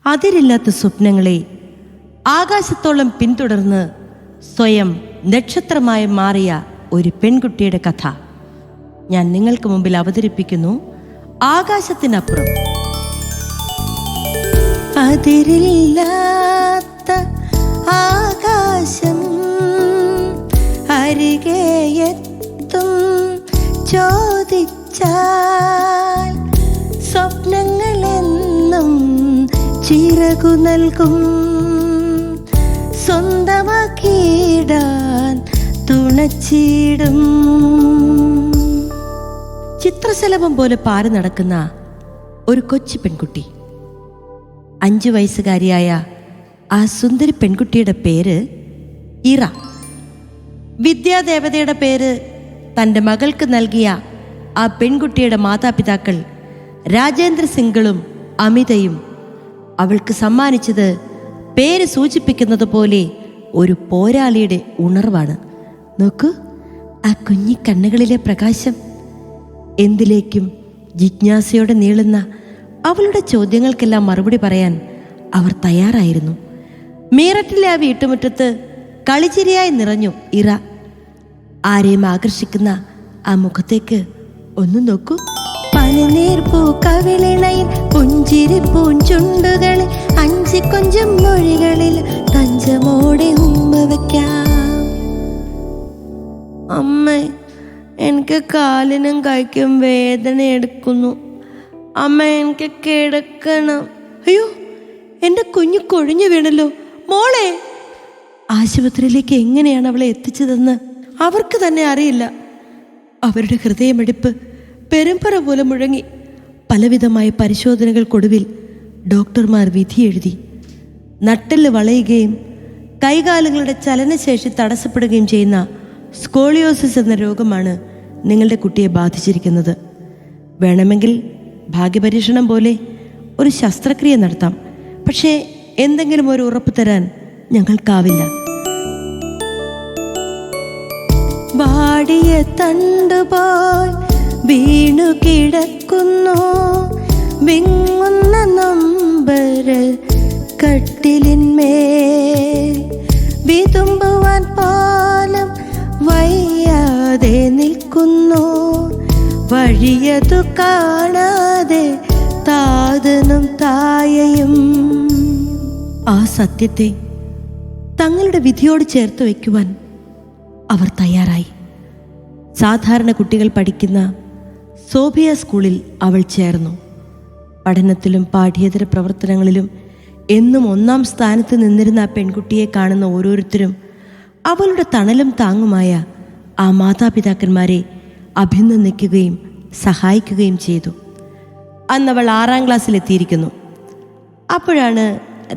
അതിരില്ലാത്ത സ്വപ്നങ്ങളെ ആകാശത്തോളം പിന്തുടർന്ന് സ്വയം നക്ഷത്രമായി മാറിയ ഒരു പെൺകുട്ടിയുടെ കഥ ഞാൻ നിങ്ങൾക്ക് മുമ്പിൽ അവതരിപ്പിക്കുന്നു. ആകാശത്തിനപ്പുറം. അതിരില്ലാത്ത ആകാശം അരികെയെത്തും ചോദിച്ചാൽ സ്വപ്നങ്ങളെന്നും ചിറകു നൽകും, സ്വന്തമാക്കിയിടാൻ തുണച്ചിടും. ചിത്രശലഭം പോലെ പാറി നടക്കുന്ന ഒരു കൊച്ചു പെൺകുട്ടി. 5 വയസ്സുകാരിയായ ആ സുന്ദരി പെൺകുട്ടിയുടെ പേര് ഇറ. വിദ്യാദേവതയുടെ പേര് തൻ്റെ മകൾക്ക് നൽകിയ ആ പെൺകുട്ടിയുടെ മാതാപിതാക്കൾ രാജേന്ദ്ര സിംഗളും അമിതയും അവൾക്ക് സമ്മാനിച്ചത് പേര് സൂചിപ്പിക്കുന്നത് പോലെ ഒരു പോരാളിയുടെ ഉണർവാണ്. നോക്കൂ, ആ കുഞ്ഞി കണ്ണുകളിലെ പ്രകാശം. എന്തിലേക്കും ജിജ്ഞാസയോടെ നീളുന്ന അവളുടെ ചോദ്യങ്ങൾക്കെല്ലാം മറുപടി പറയാൻ അവർ തയ്യാറായിരുന്നു. മീററ്റിലെ ആ വീട്ടുമുറ്റത്ത് കളിച്ചിരിയായി നിറഞ്ഞു ഇറ. ആരെയും ആകർഷിക്കുന്ന ആ മുഖത്തേക്ക് ഒന്ന് നോക്കൂ. പനിനീർ പൂ കവിളിണയിൽ പുഞ്ചിരി പൂഞ്ചുണ്ടുകളിൽ 5 കൊഞ്ചും മൊഴികളിൽ തഞ്ചമോടെ ഉമ്മ വയ്ക്കാം. അമ്മ, എനിക്ക് കാലിനും കൈക്കും വേദന എടുക്കുന്നു. അമ്മ, എനിക്ക് കിടക്കണം. അയ്യോ, എൻ്റെ കുഞ്ഞു കൊഴിഞ്ഞു വീണല്ലോ. മോളെ, ആശുപത്രിയിലേക്ക് എങ്ങനെയാണ് അവളെ എത്തിച്ചതെന്ന് അവർക്ക് തന്നെ അറിയില്ല. അവരുടെ ഹൃദയമിടിപ്പ് പെരുമ്പറ പോലെ മുഴങ്ങി. പലവിധമായ പരിശോധനകൾക്കൊടുവിൽ ഡോക്ടർമാർ വിധി എഴുതി. നട്ടെല്ല് വളയുകയും കൈകാലുകളുടെ ചലനശേഷി തടസ്സപ്പെടുകയും ചെയ്യുന്ന സ്കോളിയോസിസ് എന്ന രോഗമാണ് നിങ്ങളുടെ കുട്ടിയെ ബാധിച്ചിരിക്കുന്നത്. വേണമെങ്കിൽ ഭാഗ്യപരീക്ഷണം പോലെ ഒരു ശസ്ത്രക്രിയ നടത്താം. പക്ഷേ എന്തെങ്കിലും ഒരു ഉറപ്പ് തരാൻ ഞങ്ങൾക്കാവില്ല. വാടിയ തണ്ടുപോൽ വീണു കിടക്കുന്നു വിങ്ങുന്ന നമ്പർ കട്ടിലിന്മേൽ. വിതുമ്പുവാൻ പോലും വയ്യാതെ നിൽക്കുന്നു, വഴിയതു കാണാതെ താതനും തായയും. ആ സത്യത്തെ തങ്ങളുടെ വിധിയോട് ചേർത്ത് വയ്ക്കുവാൻ അവർ തയ്യാറായി. സാധാരണ കുട്ടികൾ പഠിക്കുന്ന സോഫിയ സ്കൂളിൽ അവൾ ചേർന്നു. പഠനത്തിലും പാഠ്യേതര പ്രവർത്തനങ്ങളിലും എന്നും 1ാം സ്ഥാനത്ത് നിന്നിരുന്ന ആ പെൺകുട്ടിയെ കാണുന്ന ഓരോരുത്തരും അവളുടെ തണലും താങ്ങുമായ ആ മാതാപിതാക്കന്മാരെ അഭിനന്ദിക്കുകയും സഹായിക്കുകയും ചെയ്തു. അന്നവൾ 6ാം ക്ലാസ്സിലെത്തിയിരിക്കുന്നു. അപ്പോഴാണ്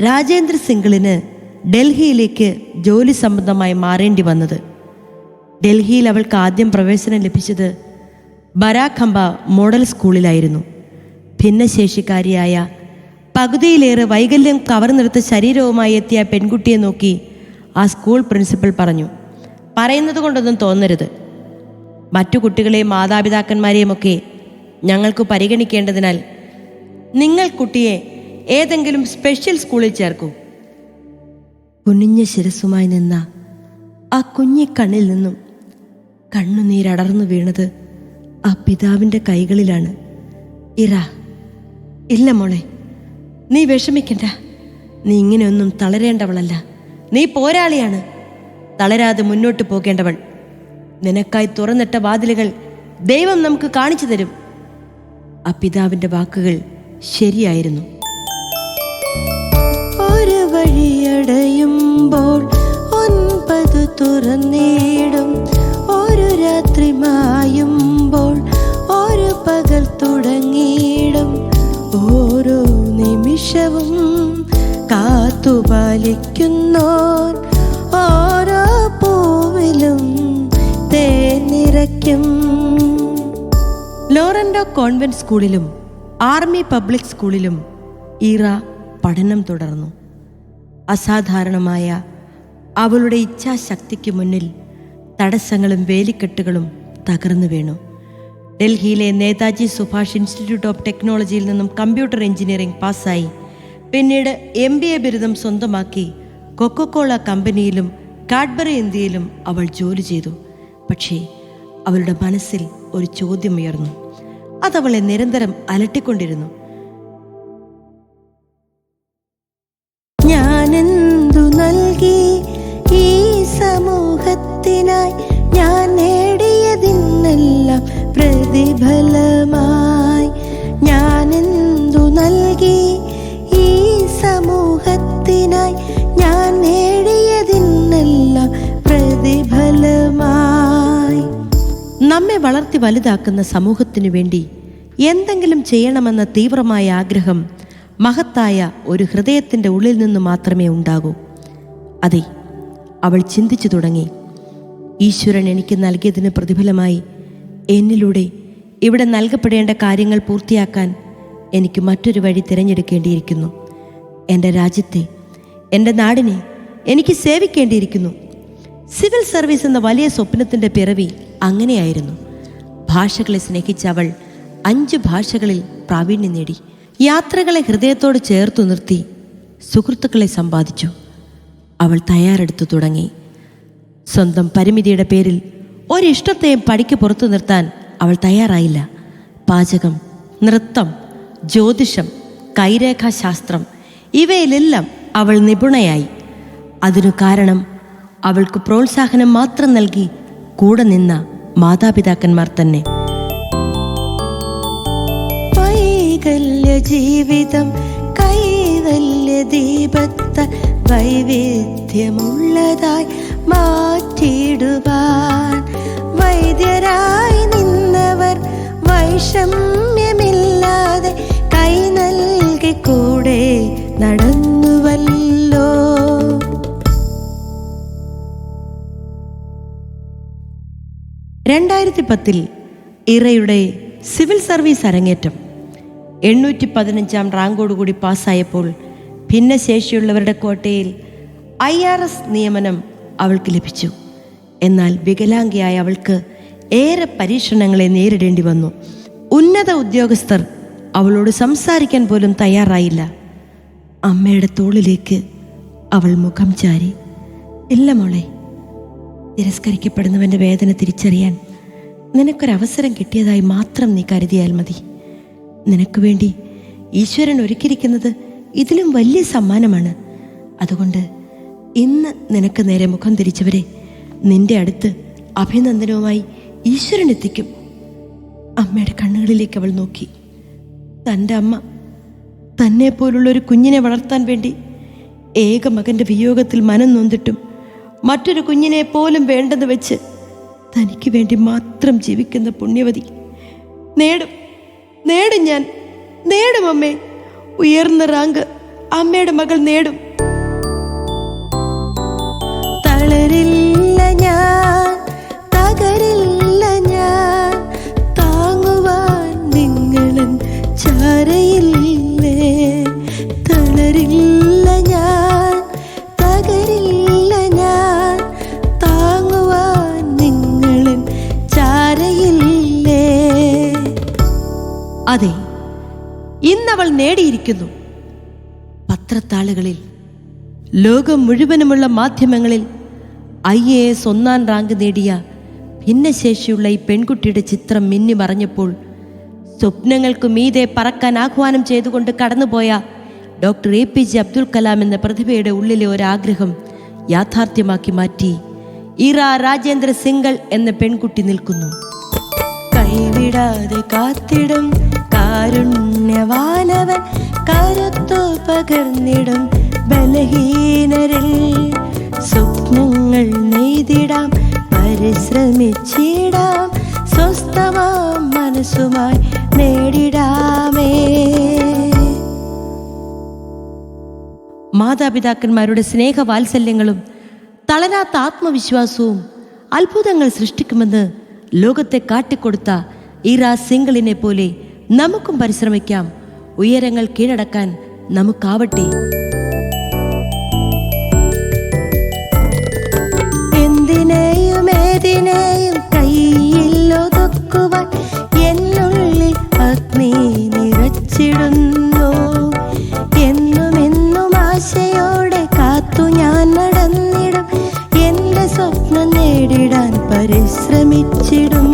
രാജേന്ദ്ര സിംഗിളിന് ഡൽഹിയിലേക്ക് ജോലി സംബന്ധമായി മാറേണ്ടി വന്നത്. ഡൽഹിയിൽ അവൾക്ക് ആദ്യം പ്രവേശനം ലഭിച്ചത് ബരാഖമ്പ മോഡൽ സ്കൂളിലായിരുന്നു. ഭിന്നശേഷിക്കാരിയായ പകുതിയിലേറെ വൈകല്യം കവർന്നെടുത്ത ശരീരവുമായി എത്തിയ പെൺകുട്ടിയെ നോക്കി ആ സ്കൂൾ പ്രിൻസിപ്പൽ പറഞ്ഞു, പറയുന്നത് കൊണ്ടൊന്നും തോന്നരുത്. മറ്റു കുട്ടികളെയും മാതാപിതാക്കന്മാരെയുമൊക്കെ ഞങ്ങൾക്ക് പരിഗണിക്കേണ്ടതിനാൽ നിങ്ങൾ കുട്ടിയെ ഏതെങ്കിലും സ്പെഷ്യൽ സ്കൂളിൽ ചേർക്കൂ. കുനിഞ്ഞ ശിരസുമായി നിന്ന ആ കുഞ്ഞിക്കണ്ണിൽ നിന്നും കണ്ണുനീരടർന്നു വീണത് ആ പിതാവിൻ്റെ കൈകളിലാണ്. ഇറ, ഇല്ല മോളെ, നീ വിഷമിക്കണ്ട. നീ ഇങ്ങനെയൊന്നും തളരേണ്ടവളല്ല. നീ പോരാളിയാണ്. തളരാതെ മുന്നോട്ട് പോകേണ്ടവൾ. നിനക്കായി തുറന്നിട്ട വാതിലുകൾ ദൈവം നമുക്ക് കാണിച്ചു തരും. ആ പിതാവിൻ്റെ വാക്കുകൾ ശരിയായിരുന്നു. ഒരു വഴിയടയുമ്പോൾ 9 തുറന്നിടും, ഒരു രാത്രി മായുമ്പോൾ ഒരു പകൽ തുടങ്ങിയിടും. ഓരോ നിമിഷവും കാത്തുപാലിക്കുന്നോൻ ഓരോ പൂവിലും തേനിറയ്ക്കും. ലോറൻഡോ കോൺവെന്റ് സ്കൂളിലും ആർമി പബ്ലിക് സ്കൂളിലും ഇറ പഠനം തുടർന്നു. അസാധാരണമായ അവളുടെ ഇച്ഛാശക്തിക്ക് മുന്നിൽ തടസ്സങ്ങളും വേലിക്കെട്ടുകളും തകർന്നു വീണു. ഡൽഹിയിലെ നേതാജി സുഭാഷ് ഇൻസ്റ്റിറ്റ്യൂട്ട് ഓഫ് ടെക്നോളജിയിൽ നിന്നും കമ്പ്യൂട്ടർ എഞ്ചിനീയറിംഗ് പാസ്സായി പിന്നീട് MBA ബിരുദം സ്വന്തമാക്കി കൊക്കോകോള കമ്പനിയിലും കാഡ്ബറി ഇന്ത്യയിലും അവൾ ജോലി ചെയ്തു. പക്ഷേ അവളുടെ മനസ്സിൽ ഒരു ചോദ്യമുയർന്നു. അതവളെ നിരന്തരം അലട്ടിക്കൊണ്ടിരുന്നു. ഞാനെന്തു നൽകി ഈ സമൂഹത്തിനായി, ഞാൻ നേടിയതിനെല്ലാം പ്രതിഫലമായി. ഞാനെന്തു നൽകി ഈ സമൂഹത്തിനായി, ഞാൻ നേടിയതിനെല്ലാം പ്രതിഫലമായി. നമ്മെ വളർത്തി വലുതാക്കുന്ന സമൂഹത്തിനു വേണ്ടി എന്തെങ്കിലും ചെയ്യണമെന്ന തീവ്രമായ ആഗ്രഹം മഹത്തായ ഒരു ഹൃദയത്തിൻ്റെ ഉള്ളിൽ നിന്ന് മാത്രമേ ഉണ്ടാകൂ. അതെ, അവൾ ചിന്തിച്ചു തുടങ്ങി. ഈശ്വരൻ എനിക്ക് നൽകിയതിന് പ്രതിഫലമായി എന്നിലൂടെ ഇവിടെ നൽകപ്പെടേണ്ട കാര്യങ്ങൾ പൂർത്തിയാക്കാൻ എനിക്ക് മറ്റൊരു വഴി തിരഞ്ഞെടുക്കേണ്ടിയിരിക്കുന്നു. എൻ്റെ രാജ്യത്തെ, എൻ്റെ നാടിനെ എനിക്ക് സേവിക്കേണ്ടിയിരിക്കുന്നു. സിവിൽ സർവീസ് എന്ന വലിയ സ്വപ്നത്തിൻ്റെ പിറവി അങ്ങനെയായിരുന്നു. ഭാഷകളെ സ്നേഹിച്ച അവൾ 5 ഭാഷകളിൽ പ്രാവീണ്യം നേടി. യാത്രകളെ ഹൃദയത്തോട് ചേർത്തു നിർത്തി സുഹൃത്തുക്കളെ സമ്പാദിച്ചു. അവൾ തയ്യാറെടുത്തു തുടങ്ങി. സ്വന്തം പരിമിതിയുടെ പേരിൽ ഒരിഷ്ടത്തെയും പടിക്ക് പുറത്തു നിർത്താൻ അവൾ തയ്യാറായില്ല. പാചകം, നൃത്തം, ജ്യോതിഷം, കൈരേഖാശാസ്ത്രം ഇവയിലെല്ലാം അവൾ നിപുണയായി. അതിനു കാരണം അവൾക്ക് പ്രോത്സാഹനം മാത്രം നൽകി കൂടെ നിന്ന മാതാപിതാക്കന്മാർ തന്നെ. വൈകല്യ ജീവിതം കൈവല്യ ദീപത്ത വൈവിധ്യമുള്ളതായി മാറ്റിടുവാൻ വൈദ്യരായി നിന്നവർ വൈഷമ്യമില്ലാതെ കൈ നൽകി കൂടെ നടന്നുവല്ലോ. '10 ഇറയുടെ സിവിൽ സർവീസ് അരങ്ങേറ്റം. 815 റാങ്കോടുകൂടി പാസ്സായപ്പോൾ ഭിന്നശേഷിയുള്ളവരുടെ കോട്ടയിൽ IRS നിയമനം അവൾക്ക് ലഭിച്ചു. എന്നാൽ വികലാംഗയായ അവൾക്ക് ഏറെ പരീക്ഷണങ്ങളെ നേരിടേണ്ടി വന്നു. ഉന്നത ഉദ്യോഗസ്ഥർ അവളോട് സംസാരിക്കാൻ പോലും തയ്യാറായില്ല. അമ്മയുടെ തോളിലേക്ക് അവൾ മുഖം ചാരി. ഇല്ല മോളെ, തിരസ്കരിക്കപ്പെടുന്നവൻ്റെ വേദന തിരിച്ചറിയാൻ നിനക്കൊരവസരം കിട്ടിയതായി മാത്രം നീ കരുതിയാൽ മതി. നിനക്ക് വേണ്ടി ഈശ്വരൻ ഒരുക്കിയിരിക്കുന്നത് ഇതിലും വലിയ സമ്മാനമാണ്. അതുകൊണ്ട് ഇന്ന് നിനക്ക് നേരെ മുഖം തിരിച്ചവരെ നിന്റെ അടുത്ത് അഭിനന്ദനവുമായി ഈശ്വരൻ എത്തിക്കും. അമ്മയുടെ കണ്ണുകളിലേക്ക് അവൾ നോക്കി. തൻ്റെ അമ്മ തന്നെ പോലുള്ളൊരു കുഞ്ഞിനെ വളർത്താൻ വേണ്ടി ഏക മകൻ്റെ വിയോഗത്തിൽ മനം നൊന്തിട്ടും മറ്റൊരു കുഞ്ഞിനെ പോലും വേണ്ടെന്ന് വെച്ച് തനിക്ക് വേണ്ടി മാത്രം ജീവിക്കുന്ന പുണ്യവതി. നേടും ഞാൻ, നേടും അമ്മേ. ഉയർന്ന റാങ്ക് അമ്മയുടെ മകൾ നേടും. തളരില്ല ഞാൻ, തകരില്ല ഞാൻ, താങ്ങുവാൻ നിങ്ങളൻ ചാരയില്ലേ. തളരില്ല ഞാൻ, തകരില്ല ഞാൻ, താങ്ങുവാൻ നിങ്ങളൻ ചാരയില്ലേ. അതെ, ഇന്നവൾ നേടിയിരിക്കുന്നു. പത്രത്താളുകളിൽ, ലോകം മുഴുവനുമുള്ള മാധ്യമങ്ങളിൽ IAS 1 റാങ്ക് നേടിയ ഭിന്നശേഷിയുള്ള ഈ പെൺകുട്ടിയുടെ ചിത്രം മിന്നി മറഞ്ഞപ്പോൾ സ്വപ്നങ്ങൾക്കു മീതെ പറക്കാൻ ആഹ്വാനം ചെയ്തുകൊണ്ട് കടന്നുപോയ ഡോക്ടർ APJ അബ്ദുൽ കലാം എന്ന പ്രതിഭയുടെ ഉള്ളിലെ ഒരാഗ്രഹം യാഥാർത്ഥ്യമാക്കി മാറ്റി ഇറ രാജേന്ദ്ര സിംഗൾ എന്ന പെൺകുട്ടി നിൽക്കുന്നു. കൈവിടാതെ കാത്തിടും കാരുണ്യവാനവൻ, കരുത്തു പകർന്നിടും ബലഹീനരിൽ. സ്വപ്നങ്ങൾ നെയ്തിടാം, പരിശ്രമിച്ചിടാം, സ്വസ്ഥമാം മനസ്സുമായി നേടിടാമേ. മാതാപിതാക്കന്മാരുടെ സ്നേഹവാത്സല്യങ്ങളും തളരാത്ത ആത്മവിശ്വാസവും അത്ഭുതങ്ങൾ സൃഷ്ടിക്കുമെന്ന് ലോകത്തെ കാട്ടിക്കൊടുത്ത ഇറ സിംഗിളിനെ പോലെ നമുക്കും പരിശ്രമിക്കാം. ഉയരങ്ങൾ കീഴടക്കാൻ നമുക്കാവട്ടെ. എന്തിനേയും ഏതിനേയും കയ്യിൽ ഒതുക്കുവാൻ എന്നുള്ളിൽ അഗ്നി നിറച്ചിടുന്നു. എന്നും പരിശ്രമിച്ചിടും.